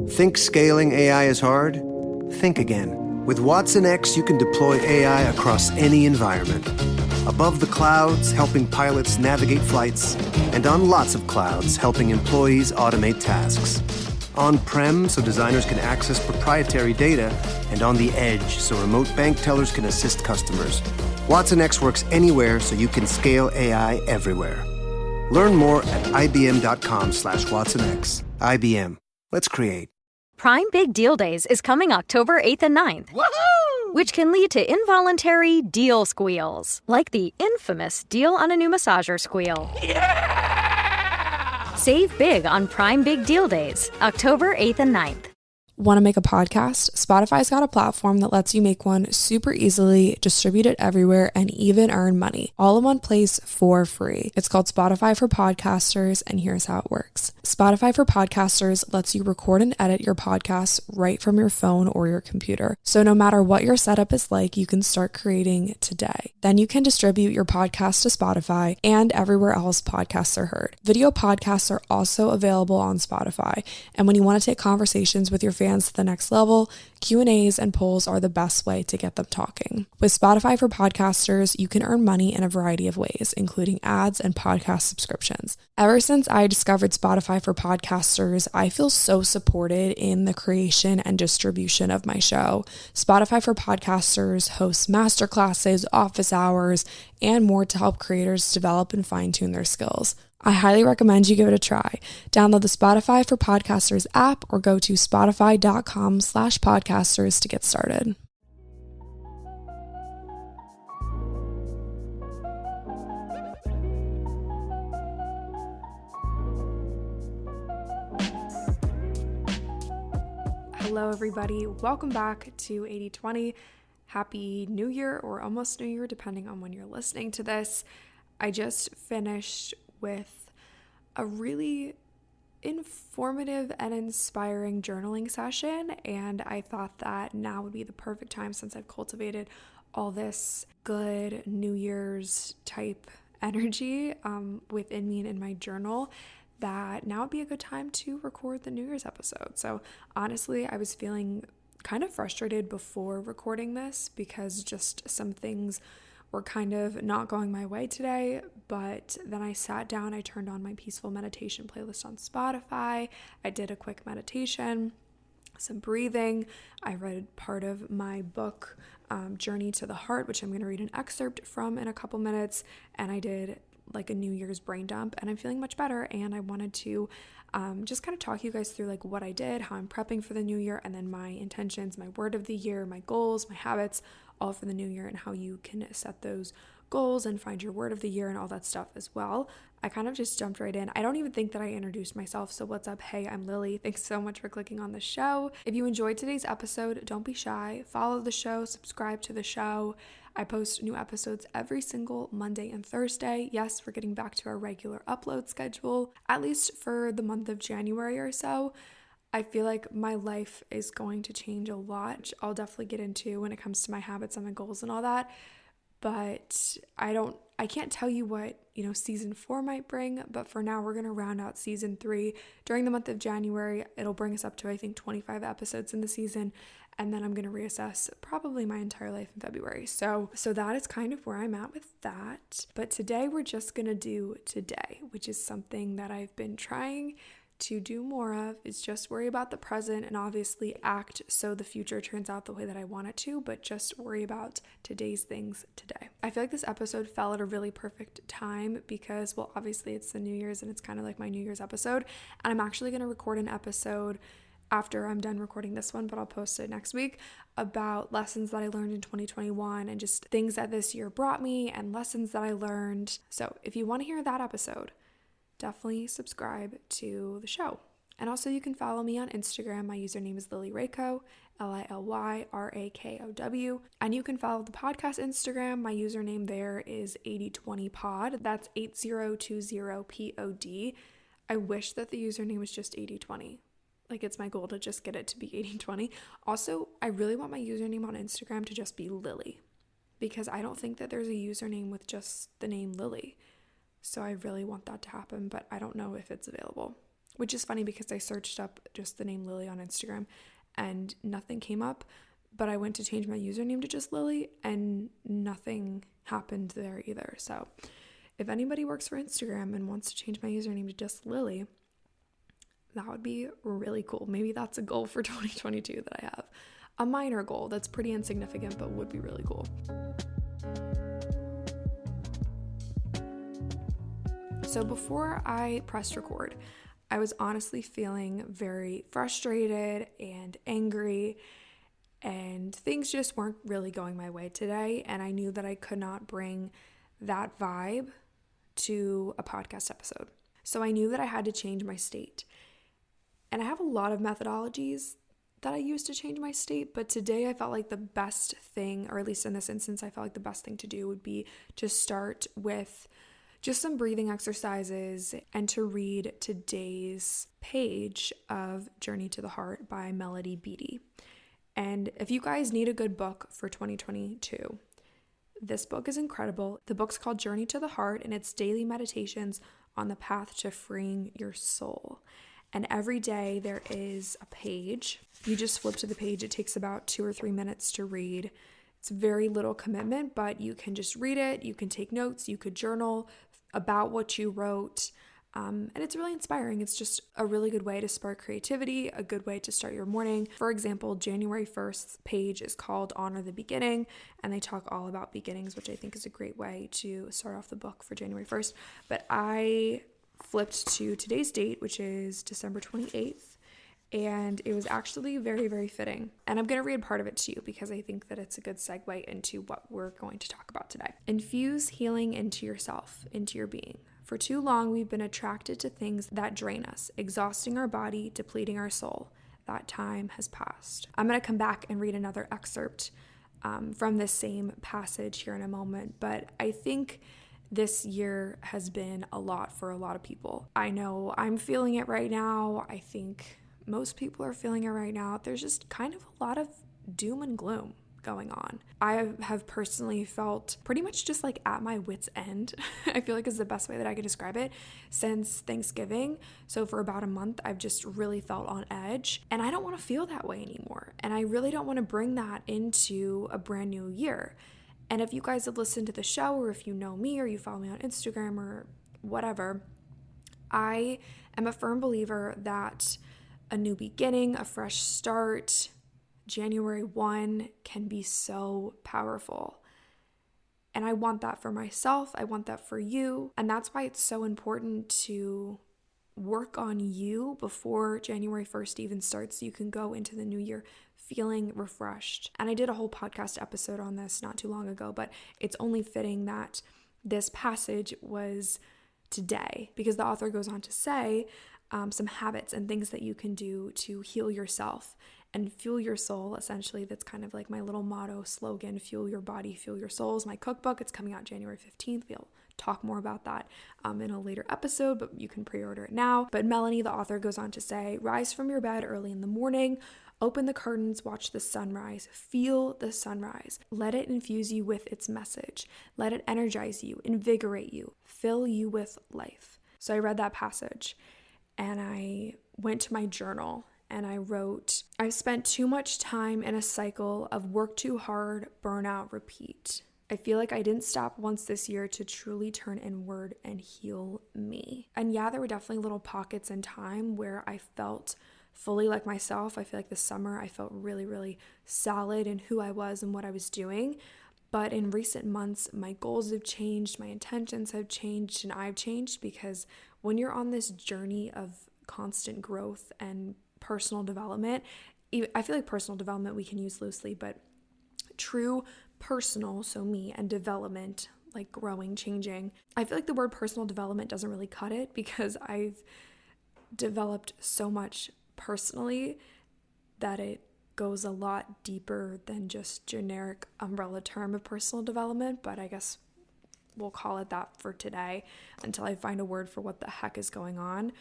Think scaling AI is hard? Think again. With Watson X, you can deploy AI across any environment. Above the clouds, helping pilots navigate flights, and on lots of clouds, helping employees automate tasks. On-prem, so designers can access proprietary data, and on the edge, so remote bank tellers can assist customers. Watson X works anywhere, so you can scale AI everywhere. Learn more at ibm.com/WatsonX. IBM. Let's create. Prime Big Deal Days is coming October 8th and 9th. Woohoo! Which can lead to involuntary deal squeals, like the infamous deal on a new massager squeal. Yeah! Save big on Prime Big Deal Days, October 8th and 9th. Want to make a podcast? Spotify's got a platform that lets you make one super easily, distribute it everywhere, and even earn money, all in one place for free. It's called Spotify for Podcasters, and here's how it works. Spotify for Podcasters lets you record and edit your podcasts right from your phone or your computer. So no matter what your setup is like, you can start creating today. Then you can distribute your podcast to Spotify and everywhere else podcasts are heard. Video podcasts are also available on Spotify, and when you want to take conversations with your fans to the next level, Q&As and polls are the best way to get them talking. With Spotify for Podcasters, you can earn money in a variety of ways, including ads and podcast subscriptions. Ever since I discovered Spotify for Podcasters, I feel so supported in the creation and distribution of my show. Spotify for Podcasters hosts masterclasses, office hours, and more to help creators develop and fine-tune their skills. I highly recommend you give it a try. Download the Spotify for Podcasters app or go to spotify.com/podcasters to get started. Hello, everybody. Welcome back to 80/20. Happy New Year or almost New Year, depending on when you're listening to this. I just finished with a really informative and inspiring journaling session, and I thought that now would be the perfect time, since I've cultivated all this good New Year's type energy within me and in my journal, that now would be a good time to record the New Year's episode. So honestly, I was feeling kind of frustrated before recording this because just some things were kind of not going my way today, but then I sat down, I turned on my peaceful meditation playlist on Spotify, I did a quick meditation, some breathing, I read part of my book, Journey to the Heart, which I'm going to read an excerpt from in a couple minutes, and I did like a New Year's brain dump, and I'm feeling much better, and I wanted to just kind of talk you guys through like what I did, how I'm prepping for the new year, and then my intentions, my word of the year, my goals, my habits, all for the new year, and how you can set those goals and find your word of the year and all that stuff as well. I kind of just jumped right in. I don't even think that I introduced myself. So what's up? Hey, I'm Lily. Thanks so much for clicking on the show. If you enjoyed today's episode, don't be shy. Follow the show, subscribe to the show. I post new episodes every single Monday and Thursday. Yes, we're getting back to our regular upload schedule, at least for the month of January or so. I feel like my life is going to change a lot, which I'll definitely get into when it comes to my habits and my goals and all that. But I can't tell you what, season 4 might bring, but for now we're going to round out season 3 during the month of January. It'll bring us up to, I think, 25 episodes in the season, and then I'm going to reassess probably my entire life in February. So that is kind of where I'm at with that. But today we're just going to do today, which is something that I've been trying to do more of, is just worry about the present and obviously act so the future turns out the way that I want it to, but just worry about today's things today. I feel like this episode fell at a really perfect time because, well, obviously it's the New Year's and it's kind of like my New Year's episode, and I'm actually going to record an episode after I'm done recording this one, but I'll post it next week, about lessons that I learned in 2021 and just things that this year brought me and lessons that I learned. So if you want to hear that episode, definitely subscribe to the show. And also you can follow me on Instagram. My username is Lily Rayko, LILYRAKOW. And you can follow the podcast Instagram. My username there is 8020pod. That's 8020pod. I wish that the username was just 8020. Like, it's my goal to just get it to be 8020. Also, I really want my username on Instagram to just be Lily, because I don't think that there's a username with just the name Lily. So I really want that to happen, but I don't know if it's available. which is funny because I searched up just the name Lily on Instagram and nothing came up, but I went to change my username to just Lily and nothing happened there either. So if anybody works for Instagram and wants to change my username to just Lily, that would be really cool. Maybe that's a goal for 2022 that I have. A minor goal that's pretty insignificant, but would be really cool. So before I pressed record, I was honestly feeling very frustrated and angry, and things just weren't really going my way today. And I knew that I could not bring that vibe to a podcast episode. So I knew that I had to change my state. And I have a lot of methodologies that I use to change my state, but today I felt like the best thing, or at least in this instance, I felt like the best thing to do would be to start with just some breathing exercises and to read today's page of Journey to the Heart by Melody Beattie. And if you guys need a good book for 2022, this book is incredible. The book's called Journey to the Heart, and it's daily meditations on the path to freeing your soul. And every day there is a page. You just flip to the page. It takes about 2 or 3 minutes to read. It's very little commitment, but you can just read it. You can take notes. You could journal about what you wrote. And it's really inspiring. It's just a really good way to spark creativity, a good way to start your morning. For example, January 1st page is called Honor the Beginning, and they talk all about beginnings, which I think is a great way to start off the book for January 1st. But I flipped to today's date, which is December 28th, and it was actually very, very fitting. And I'm going to read part of it to you because I think that it's a good segue into what we're going to talk about today. Infuse healing into yourself, into your being. For too long, we've been attracted to things that drain us, exhausting our body, depleting our soul. That time has passed. I'm going to come back and read another excerpt from this same passage here in a moment, but I think this year has been a lot for a lot of people. I know I'm feeling it right now. I think most people are feeling it right now. There's just kind of a lot of doom and gloom going on. I have personally felt pretty much just like at my wit's end. I feel like is the best way that I could describe it since Thanksgiving. So for about a month, I've just really felt on edge, and I don't want to feel that way anymore. And I really don't want to bring that into a brand new year. And if you guys have listened to the show, or if you know me, or you follow me on Instagram or whatever, I am a firm believer that a new beginning, a fresh start, January 1 can be so powerful. And I want that for myself. I want that for you. And that's why it's so important to work on you before January 1st even starts so you can go into the new year feeling refreshed. And I did a whole podcast episode on this not too long ago, but it's only fitting that this passage was today because the author goes on to say some habits and things that you can do to heal yourself and fuel your soul. Essentially, that's kind of like my little motto slogan, fuel your body, fuel your soul is my cookbook. It's coming out January 15th. We'll talk more about that in a later episode, but you can pre-order it now. But Melanie, the author, goes on to say, rise from your bed early in the morning, open the curtains, watch the sunrise, feel the sunrise. Let it infuse you with its message. Let it energize you, invigorate you, fill you with life. So I read that passage and I went to my journal and I wrote, I've spent too much time in a cycle of work too hard, burnout, repeat. I feel like I didn't stop once this year to truly turn inward and heal me. And yeah, there were definitely little pockets in time where I felt fully like myself. I feel like this summer I felt really, really solid in who I was and what I was doing. But in recent months, my goals have changed, my intentions have changed, and I've changed because when you're on this journey of constant growth and personal development, I feel like personal development we can use loosely, but true personal, so me, and development, like growing, changing, I feel like the word personal development doesn't really cut it because I've developed so much personally that it goes a lot deeper than just generic umbrella term of personal development, but I guess we'll call it that for today until I find a word for what the heck is going on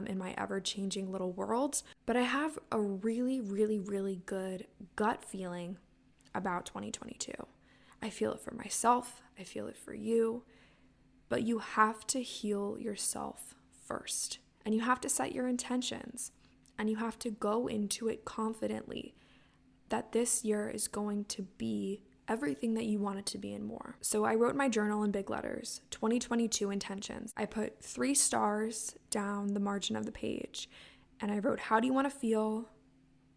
in my ever-changing little world. But I have a really, really, really good gut feeling about 2022. I feel it for myself, I feel it for you, but you have to heal yourself first. And you have to set your intentions, and you have to go into it confidently that this year is going to be everything that you want it to be and more. So I wrote in my journal in big letters, 2022 intentions. I put 3 stars down the margin of the page, and I wrote, how do you want to feel?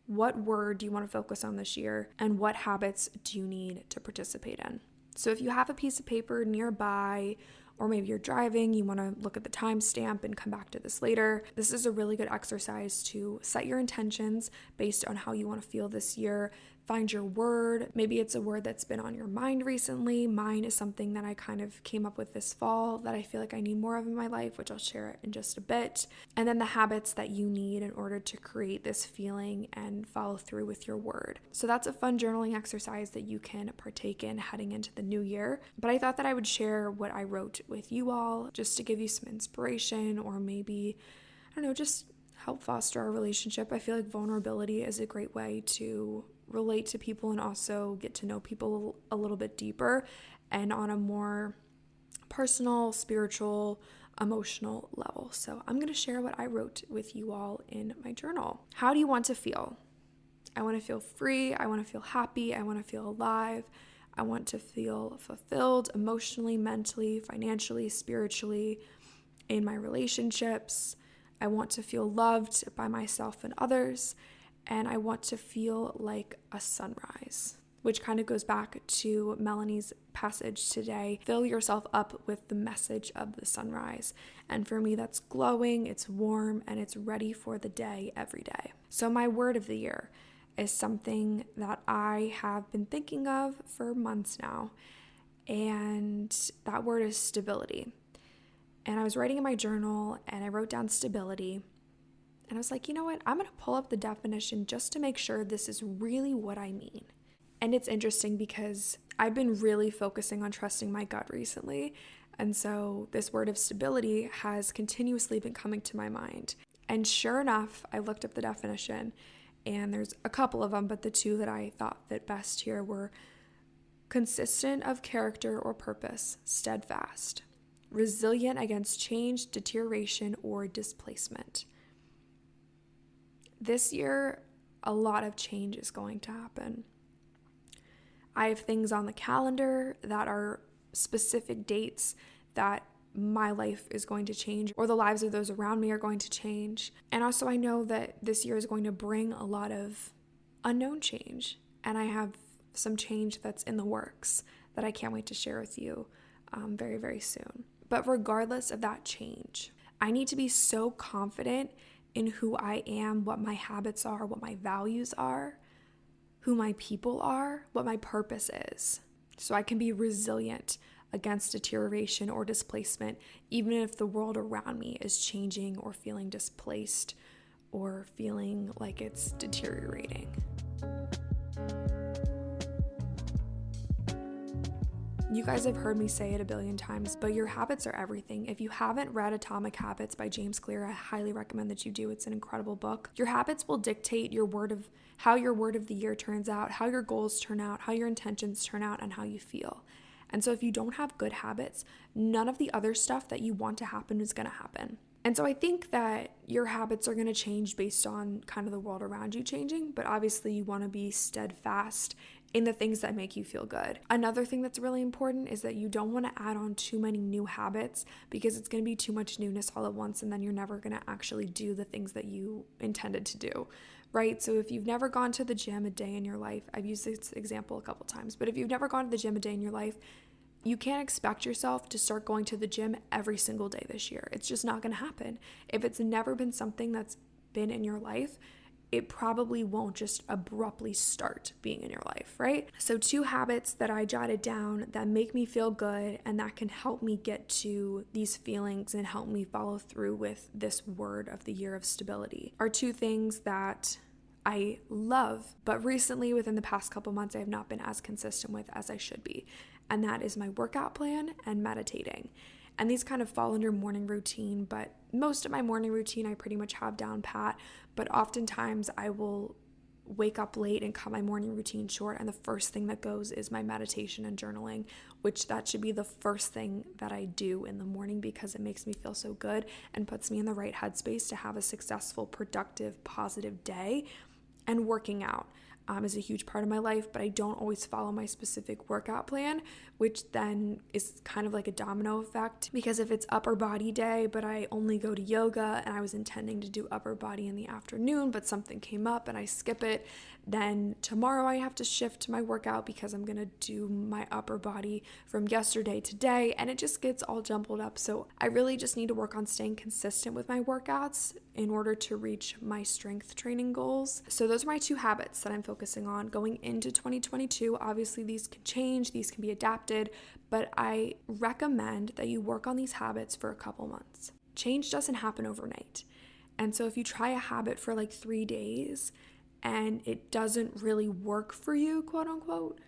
What word do you want to focus on this year? And what habits do you need to participate in? So if you have a piece of paper nearby, or maybe you're driving, you want to look at the timestamp and come back to this later, this is a really good exercise to set your intentions based on how you want to feel this year. Find your word. Maybe it's a word that's been on your mind recently. Mine is something that I kind of came up with this fall that I feel like I need more of in my life, which I'll share in just a bit. And then the habits that you need in order to create this feeling and follow through with your word. So that's a fun journaling exercise that you can partake in heading into the new year. But I thought that I would share what I wrote with you all just to give you some inspiration, or maybe, I don't know, just help foster our relationship. I feel like vulnerability is a great way to relate to people and also get to know people a little bit deeper and on a more personal, spiritual, emotional level. So I'm going to share what I wrote with you all in my journal. How do you want to feel? I want to feel free. I want to feel happy. I want to feel alive. I want to feel fulfilled emotionally, mentally, financially, spiritually, in my relationships. I want to feel loved by myself and others. And I want to feel like a sunrise, which kind of goes back to Melanie's passage today. Fill yourself up with the message of the sunrise. And for me, that's glowing, it's warm, and it's ready for the day every day. So my word of the year is something that I have been thinking of for months now. And that word is stability. And I was writing in my journal and I wrote down stability. And I was like, you know what? I'm going to pull up the definition just to make sure this is really what I mean. And it's interesting because I've been really focusing on trusting my gut recently. And so this word of stability has continuously been coming to my mind. And sure enough, I looked up the definition, and there's a couple of them, but the 2 that I thought fit best here were consistent of character or purpose, steadfast, resilient against change, deterioration, or displacement. This year, a lot of change is going to happen. I have things on the calendar that are specific dates that my life is going to change, or the lives of those around me are going to change. And also I know that this year is going to bring a lot of unknown change. And I have some change that's in the works that I can't wait to share with you very, very soon. But regardless of that change, I need to be so confident in who I am, what my habits are, what my values are, who my people are, what my purpose is. So I can be resilient against deterioration or displacement, even if the world around me is changing or feeling displaced or feeling like it's deteriorating. You guys have heard me say it a billion times, but your habits are everything. If you haven't read Atomic Habits by James Clear, I highly recommend that you do. It's an incredible book. Your habits will dictate how your word of the year turns out, how your goals turn out, how your intentions turn out, and how you feel. And so if you don't have good habits, none of the other stuff that you want to happen is going to happen. And so I think that your habits are going to change based on kind of the world around you changing, but obviously you want to be steadfast in the things that make you feel good. Another thing that's really important is that you don't want to add on too many new habits, because it's going to be too much newness all at once, and then you're never going to actually do the things that you intended to do, right? So if you've never gone to the gym a day in your life, I've used this example a couple times, but if you've never gone to the gym a day in your life, you can't expect yourself to start going to the gym every single day this year. It's just not going to happen. If it's never been something that's been in your life, it probably won't just abruptly start being in your life, right? So 2 habits that I jotted down that make me feel good and that can help me get to these feelings and help me follow through with this word of the year of stability are 2 things that I love, but recently within the past couple months I have not been as consistent with as I should be. And that is my workout plan and meditating. And these kind of fall under morning routine, but most of my morning routine I pretty much have down pat, but oftentimes I will wake up late and cut my morning routine short, and the first thing that goes is my meditation and journaling, which that should be the first thing that I do in the morning because it makes me feel so good and puts me in the right headspace to have a successful, productive, positive day. And working out is a huge part of my life, but I don't always follow my specific workout plan, which then is kind of like a domino effect, because if it's upper body day, but I only go to yoga and I was intending to do upper body in the afternoon, but something came up and I skip it, then tomorrow I have to shift my workout because I'm going to do my upper body from yesterday today, and it just gets all jumbled up. So I really just need to work on staying consistent with my workouts in order to reach my strength training goals. So those are my 2 habits that I'm focusing on going into 2022. Obviously, these can change, these can be adapted, but I recommend that you work on these habits for a couple months. Change doesn't happen overnight. And so if you try a habit for like 3 days and it doesn't really work for you, quote unquote,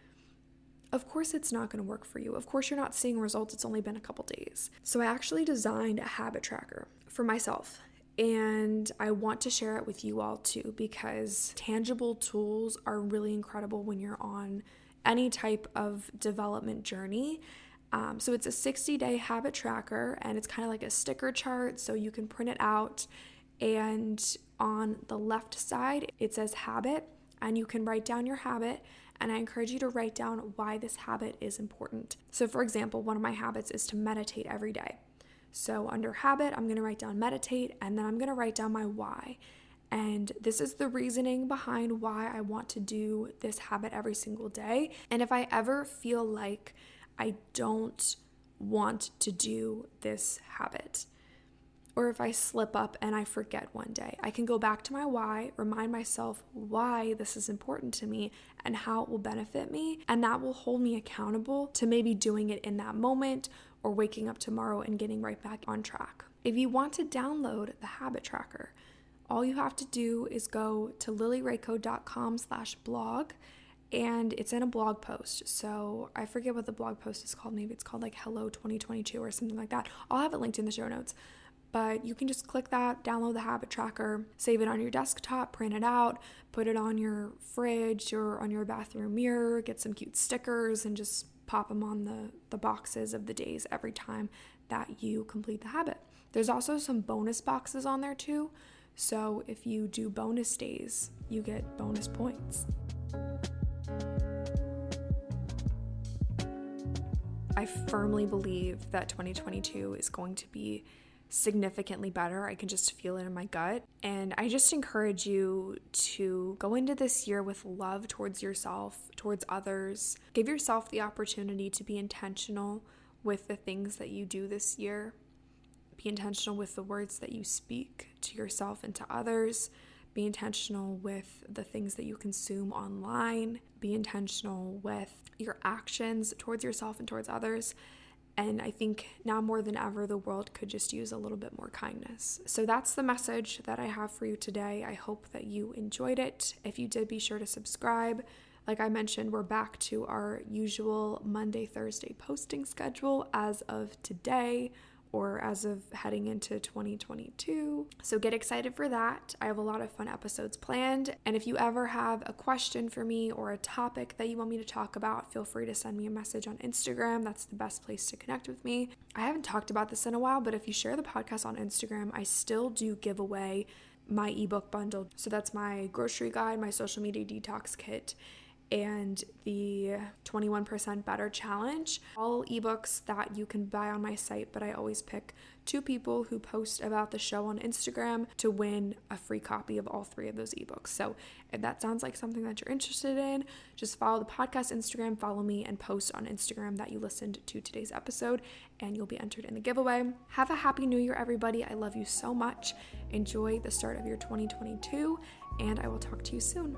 of course it's not going to work for you. Of course you're not seeing results. It's only been a couple days. So I actually designed a habit tracker for myself, and I want to share it with you all too, because tangible tools are really incredible when you're on any type of development journey. So it's a 60-day habit tracker, and it's kind of like a sticker chart, so you can print it out. And on the left side, it says habit, and you can write down your habit. And I encourage you to write down why this habit is important. So for example, one of my habits is to meditate every day. So under habit, I'm going to write down meditate, and then I'm going to write down my why. And this is the reasoning behind why I want to do this habit every single day. And if I ever feel like I don't want to do this habit, or if I slip up and I forget one day, I can go back to my why, remind myself why this is important to me and how it will benefit me. And that will hold me accountable to maybe doing it in that moment or waking up tomorrow and getting right back on track. If you want to download the habit tracker, all you have to do is go to lilyrayco.com/blog, and it's in a blog post. So I forget what the blog post is called. Maybe it's called like Hello 2022 or something like that. I'll have it linked in the show notes. But you can just click that, download the habit tracker, save it on your desktop, print it out, put it on your fridge or on your bathroom mirror, get some cute stickers, and just pop them on the boxes of the days every time that you complete the habit. There's also some bonus boxes on there too. So if you do bonus days, you get bonus points. I firmly believe that 2022 is going to be significantly better. I can just feel it in my gut. And I just encourage you to go into this year with love towards yourself, towards others. Give yourself the opportunity to be intentional with the things that you do this year. Be intentional with the words that you speak to yourself and to others. Be intentional with the things that you consume online. Be intentional with your actions towards yourself and towards others. And I think now more than ever, the world could just use a little bit more kindness. So that's the message that I have for you today. I hope that you enjoyed it. If you did, be sure to subscribe. Like I mentioned, we're back to our usual Monday, Thursday posting schedule as of today, or as of heading into 2022. So get excited for that. I have a lot of fun episodes planned. And if you ever have a question for me or a topic that you want me to talk about, feel free to send me a message on Instagram. That's the best place to connect with me. I haven't talked about this in a while, but if you share the podcast on Instagram, I still do give away my ebook bundle. So that's my grocery guide, my social media detox kit, and the 21% Better Challenge. All ebooks that you can buy on my site, but I always pick 2 people who post about the show on Instagram to win a free copy of all 3 of those ebooks. So if that sounds like something that you're interested in, just follow the podcast Instagram, follow me, and post on Instagram that you listened to today's episode, and you'll be entered in the giveaway. Have a happy new year, everybody. I love you so much. Enjoy the start of your 2022, and I will talk to you soon.